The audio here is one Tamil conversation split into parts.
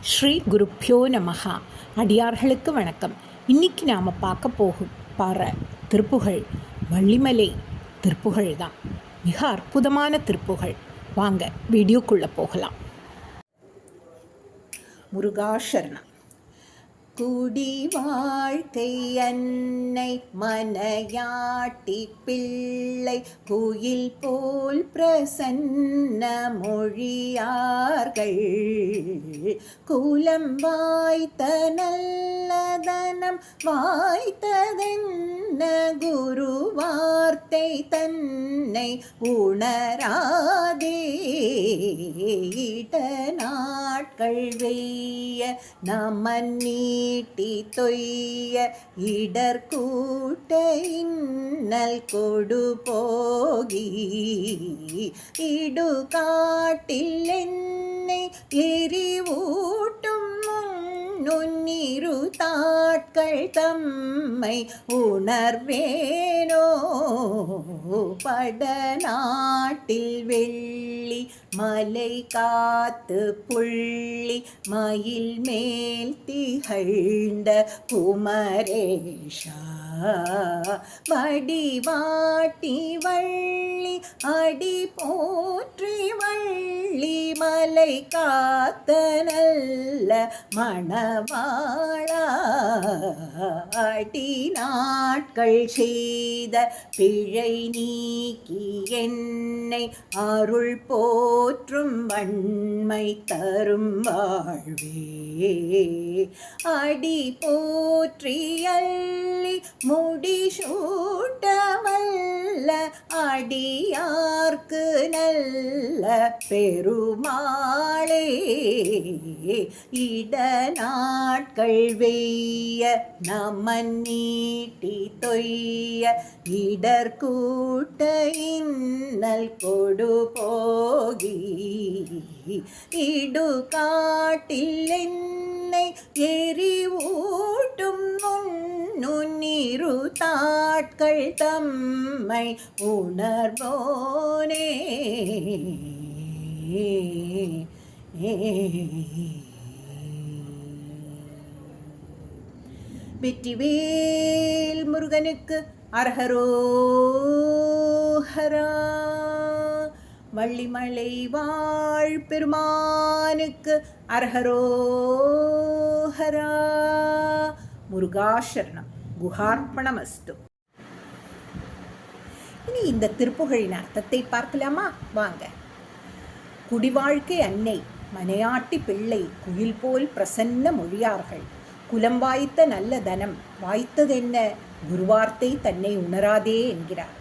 ஸ்ரீ குருப்பியோ நமஹா. அடியார்களுக்கு வணக்கம். இன்னைக்கு நாம் பார்க்க போகும் திருப்புகழ் வள்ளிமலை திருப்புகழ் தான். மிக அற்புதமான திருப்புகழ். வாங்க வீடியோக்குள்ளே போகலாம். முருகாசரணம். குடி வாழ்க்கை அன்னை மனையாட்டி பிள்ளை குயில் போல் பிரசன்ன மொழியார்கள் குலம் வாய்த்த நல்லதனம் வாய்த்ததென்ன குரு வார்த்தை தன்னை உணராதே இட நாட்கள் வெய்ய நமன் நீட்டி தொய்ய இடர்கூட்ட இன்னல் கொடு போகி இடுகாட்டில் என்னை எரிவூட்டும் நுண்ணிரு தாட்கள் தம்மை உணர்வேனோ படநாட்டில் வெள்ளி மலை காத்து புள்ளி மயில் மேல் திகழ்ந்த குமரேஷா வடிவாட்டி வள்ளி அடி போற்றி வள்ளி மலை காத்த நல்ல மணவாளா அடி நாட்கள் செய்த பிழை நீக்கி என்னை அருள் போற்றும் வன்மை தரும் வாழ்வே அடி போற்றி அள்ளி முடி சூட்டவல்ல அடியார்க்கு நல்ல பெருமாளே இட நாட்கள் வெய்ய நமன் நீட்டி தொய்ய இடர்கூட்ட இன்னல் கொடு போகி இடுகாட்டில் என்னை எரிவூட்டும் நுண்ணிரு தாட்கள் தம்மை உணர்வோனே வெற்றிவேல் முருகனுக்கு அரஹரோஹரா. வள்ளிமலை வாழ் பெருமானுக்கு அரஹரோஹரா. முருகாசரணம். குஹார்ப்பணமஸ்து. இனி இந்த திருப்புகழின் அர்த்தத்தை பார்க்கலாமா? வாங்க. குடிவாழ்க்கை அன்னை மனையாட்டி பிள்ளை குயில் போல் பிரசன்ன மொழியார்கள் குலம் வாய்த்த நல்ல தனம் வாய்த்ததென்ன குருவார்த்தை தன்னை உணராதே என்கிறார்.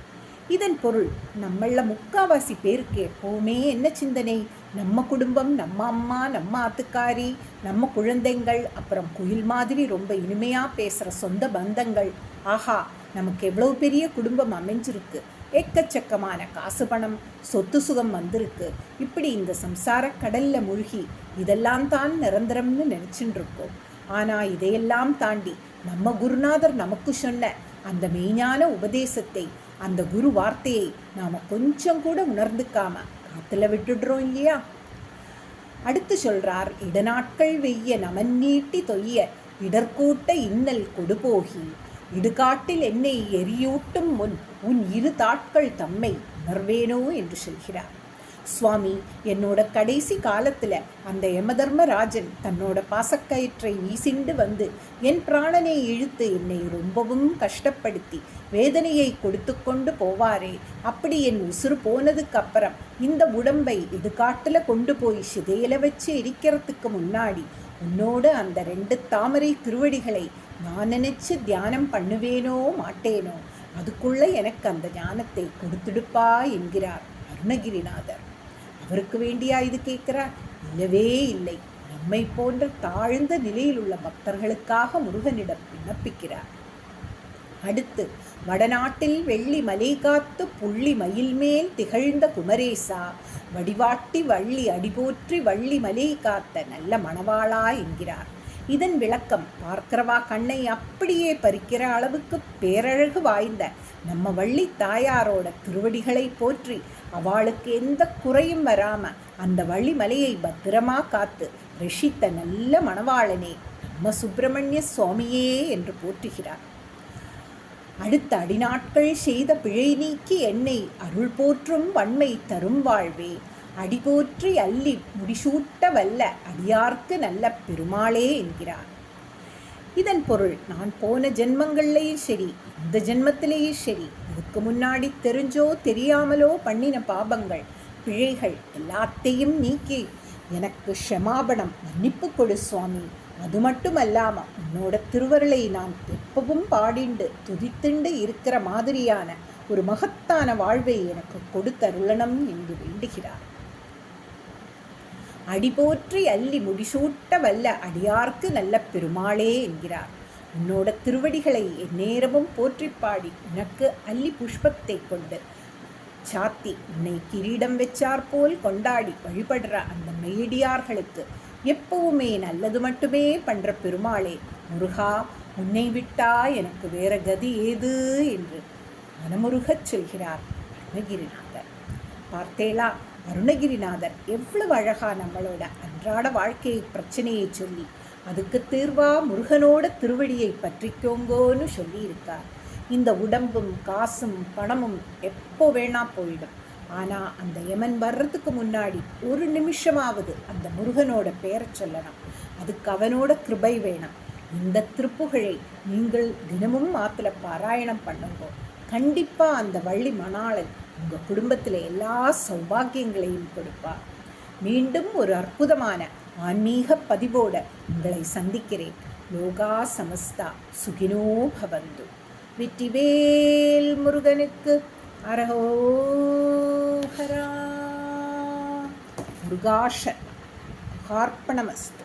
இதன் பொருள், நம்மள முக்காவாசி பேருக்கு எப்போவுமே என்ன சிந்தனை? நம்ம குடும்பம், நம்ம அம்மா, நம்ம ஆத்துக்காரி, நம்ம குழந்தைங்கள், அப்புறம் குயில் மாதிரி ரொம்ப இனிமையாக பேசுகிற சொந்த பந்தங்கள். ஆஹா, நமக்கு எவ்வளோ பெரிய குடும்பம் அமைஞ்சிருக்கு, எக்கச்சக்கமான காசு பணம் சொத்து சுகம் வந்திருக்கு. இப்படி இந்த சம்சார கடலில் மூழ்கி இதெல்லாம் தான் நிரந்தரம்னு நினச்சின்னு இருக்கோம். ஆனால் இதையெல்லாம் தாண்டி நம்ம குருநாதர் நமக்கு சொன்ன அந்த மெய்ஞான உபதேசத்தை, அந்த குரு வார்த்தையை நாம் கொஞ்சம் கூட உணர்ந்துக்காம காத்துல விட்டுடுறோம் இல்லையா? அடுத்து சொல்றார், இடநாட்கள் வெய்ய நமன் நீட்டி தொய்ய இடர்கூட்ட இன்னல் கொடுபோகி இடுகாட்டில் என்னை எரியூட்டும் முன் உன் இரு தாட்கள் தம்மை உணர்வேனோ என்று சொல்கிறார். சுவாமி, என்னோட கடைசி காலத்தில் அந்த யமதர்மராஜன் தன்னோட பாசக்கயிற்றை வீசிண்டு வந்து என் பிராணனை இழுத்து என்னை ரொம்பவும் கஷ்டப்படுத்தி வேதனையை கொடுத்து கொண்டு போவாரே, அப்படி என் உசுறு போனதுக்கு அப்புறம் இந்த உடம்பை இடுகாட்டில் கொண்டு போய் சிதையில வச்சு எரிக்கிறதுக்கு முன்னாடி உன்னோடு அந்த 2 தாமரை திருவடிகளை நான் நினைச்சு தியானம் பண்ணுவேனோ மாட்டேனோ, அதுக்குள்ள எனக்கு அந்த ஞானத்தை கொடுத்துடுப்பா என்கிறார் அருணகிரிநாதர். அவருக்கு வேண்டியா இது கேட்கிறார்? இல்லவே இல்லை. நம்மை போன்ற தாழ்ந்த நிலையில் உள்ள பக்தர்களுக்காக முருகனிடம் விண்ணப்பிக்கிறார். அடுத்து, வடநாட்டில் வெள்ளி மலை காத்து புள்ளி மயில் மேல் திகழ்ந்த குமரேசா வடிவாட்டி வள்ளி அடிபோற்றி வள்ளி மலை காத்த நல்ல மணவாளா என்கிறார். இதன் விளக்கம் பார்க்கிறவா கண்ணை அப்படியே பறிக்கிற அளவுக்கு பேரழகு வாய்ந்த நம்ம வள்ளி தாயாரோட திருவடிகளை போற்றி அவளுக்கு எந்த குறையும் வராம அந்த வள்ளிமலையை பத்திரமா காத்து ரஷித்த நல்ல மணவாளனே நம்ம சுப்பிரமணிய சுவாமியே என்று போற்றுகிறார். அடுத்த அடிநாட்கள் செய்த பிழை நீக்கி என்னை அருள் போற்றும் வன்மை தரும் வாழ்வே, அடிபோற்றி அள்ளி முடிசூட்ட வல்ல அடியார்க்கு நல்ல பெருமாளே என்கிறார். இதன் பொருள், நான் போன ஜென்மங்கள்லேயும் சரி, இந்த ஜென்மத்திலேயும் சரி, இதுக்கு முன்னாடி தெரிஞ்சோ தெரியாமலோ பண்ணின பாபங்கள் பிழைகள் எல்லாத்தையும் நீக்கி எனக்கு க்ஷமாபணம் மன்னிப்பு கொடு சுவாமி. அது மட்டுமல்லாம உன்னோட திருவருளை நான் எப்பவும் பாடிண்டு துதித்துண்டு இருக்கிற மாதிரியான ஒரு மகத்தான வாழ்வை எனக்கு கொடுத்தருளணும் என்று வேண்டுகிறார். அடிபோற்றி அள்ளி முடிசூட்ட வல்ல அடியார்க்கு நல்ல பெருமாளே என்கிறார். உன்னோட திருவடிகளை எந்நேரமும் போற்றி பாடி உனக்கு அல்லி புஷ்பத்தை கொண்டு சாத்தி உன்னை கிரீடம் வச்சாற்போல் கொண்டாடி வழிபடுற அந்த மெய்யடியார்களுக்கு எப்பவுமே நல்லது மட்டுமே பண்ற பெருமாளே முருகா, உன்னை விட்டா எனக்கு வேற கதி ஏது என்று மனமுருகச் சொல்கிறார் அருணகிரிநாதர். பார்த்தேளா, அருணகிரிநாதர் எவ்வளவு அழகா நம்மளோட அன்றாட வாழ்க்கை பிரச்சனையை சொல்லி அதுக்கு தீர்வா முருகனோட திருவடியை பற்றிக்கோங்கோன்னு சொல்லி இருக்கார். இந்த உடம்பும் காசும் பணமும் எப்போ வேணா போயிடும். ஆனால் அந்த யமன் வர்றதுக்கு முன்னாடி ஒரு நிமிஷமாவது அந்த முருகனோட பெயரை சொல்லணும். அதுக்கு அவனோட கிருபை வேணும். இந்த திருப்புகழை நீங்கள் தினமும் ஆற்றுல பாராயணம் பண்ணுங்க. கண்டிப்பாக அந்த வள்ளி மணாளன் உங்கள் குடும்பத்தில் எல்லா சௌபாகியங்களையும் கொடுப்பார். மீண்டும் ஒரு அற்புதமான ஆன்மீக பதிவோட உங்களை சந்திக்கிறேன். லோகா சமஸ்தா சுகினோ பவந்து. வெற்றிவேல் முருகனுக்கு அரஹோஹரா. முருகாஷன் கார்ப்பணமஸ்து.